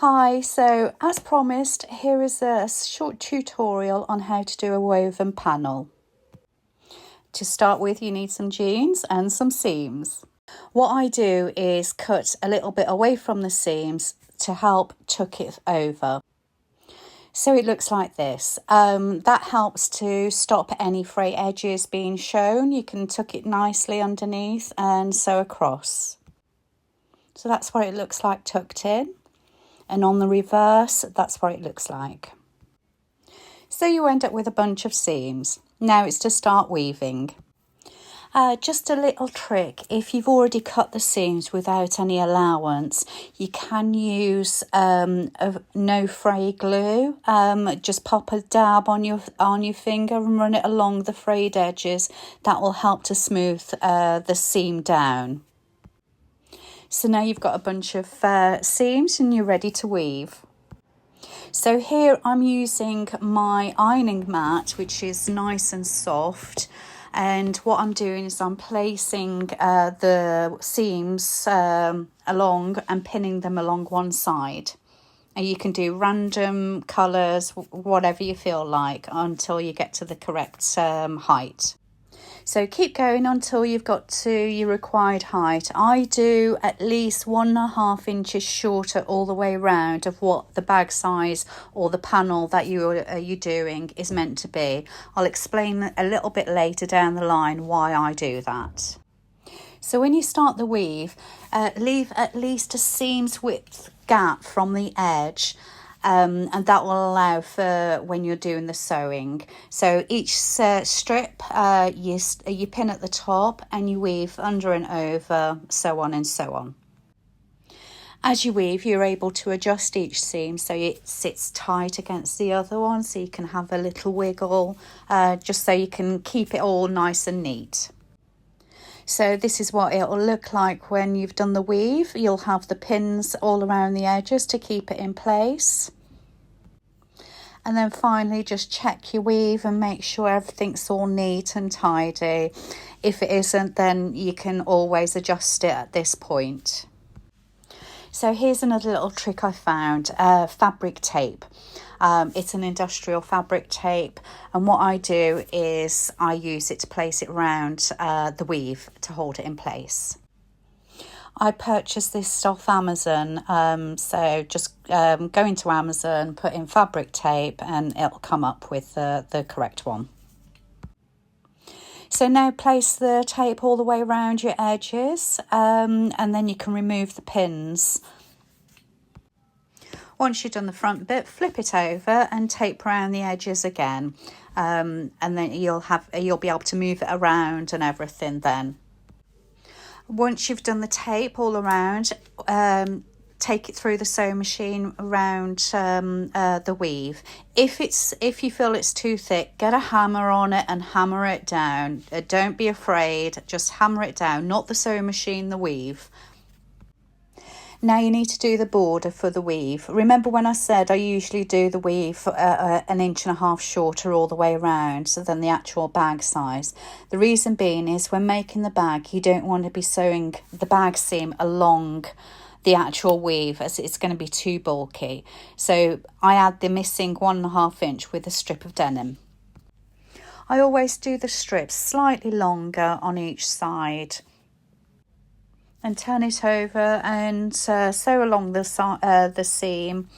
Hi, so as promised, here is a short tutorial on how to do a woven panel. To start with, you need some jeans and some seams. What I do is cut a little bit away from the seams to help tuck it over. So it looks like this. That helps to stop any frayed edges being shown. You can tuck it nicely underneath and sew across. So that's what it looks like tucked in. And on the reverse, that's what it looks like. So you end up with a bunch of seams. Now it's to start weaving. Just a little trick, if you've already cut the seams without any allowance, you can use no fray glue. Just pop a dab on your finger and run it along the frayed edges. That will help to smooth the seam down. So now you've got a bunch of seams and you're ready to weave. So here I'm using my ironing mat, which is nice and soft. And what I'm doing is I'm placing the seams along and pinning them along one side. And you can do random colours, whatever you feel like, until you get to the correct height. So keep going until you've got to your required height. I do at least 1.5 inches shorter all the way around of what the bag size or the panel that you're doing is meant to be. I'll explain a little bit later down the line why I do that. So when you start the weave, leave at least a seam's width gap from the edge. And that will allow for when you're doing the sewing. So each strip you pin at the top and you weave under and over, so on and so on. As you weave, you're able to adjust each seam so it sits tight against the other one, so you can have a little wiggle, just so you can keep it all nice and neat. So this is what it'll look like when you've done the weave. You'll have the pins all around the edges to keep it in place. And then finally just check your weave and make sure everything's all neat and tidy. If it isn't, then you can always adjust it at this point. So here's another little trick I found, fabric tape. It's an industrial fabric tape, and what I do is I use it to place it around the weave to hold it in place. I purchased this off Amazon, so just go into Amazon, put in fabric tape, and it'll come up with the correct one. So now place the tape all the way around your edges, and then you can remove the pins. Once you've done the front bit, flip it over and tape around the edges again, and then you'll be able to move it around and everything then. Once you've done the tape all around, take it through the sewing machine around the weave. If you feel it's too thick, get a hammer on it and hammer it down. Don't be afraid, just hammer it down, not the sewing machine, the weave. Now you need to do the border for the weave. Remember when I said I usually do the weave 1.5 inches shorter all the way around than the actual bag size? The reason being is when making the bag, you don't want to be sewing the bag seam along the actual weave, as it's going to be too bulky. So I add the missing 1.5 inch with a strip of denim. I always do the strips slightly longer on each side. And turn it over and sew along the seam,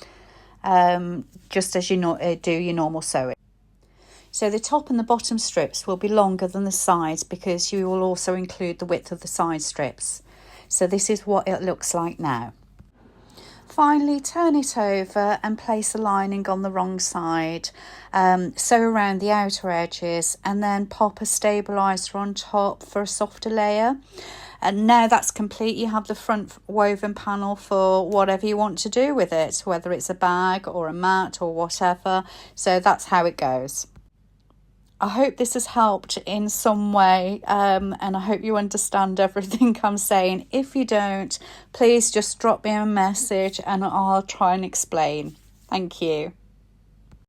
just as you do your normal sewing. So the top and the bottom strips will be longer than the sides because you will also include the width of the side strips. So this is what it looks like now. Finally, turn it over and place a lining on the wrong side. Sew around the outer edges and then pop a stabiliser on top for a softer layer. And now that's complete. You have the front woven panel for whatever you want to do with it, whether it's a bag or a mat or whatever. So that's how it goes. I hope this has helped in some way, and I hope you understand everything I'm saying. If you don't, please just drop me a message and I'll try and explain. Thank you.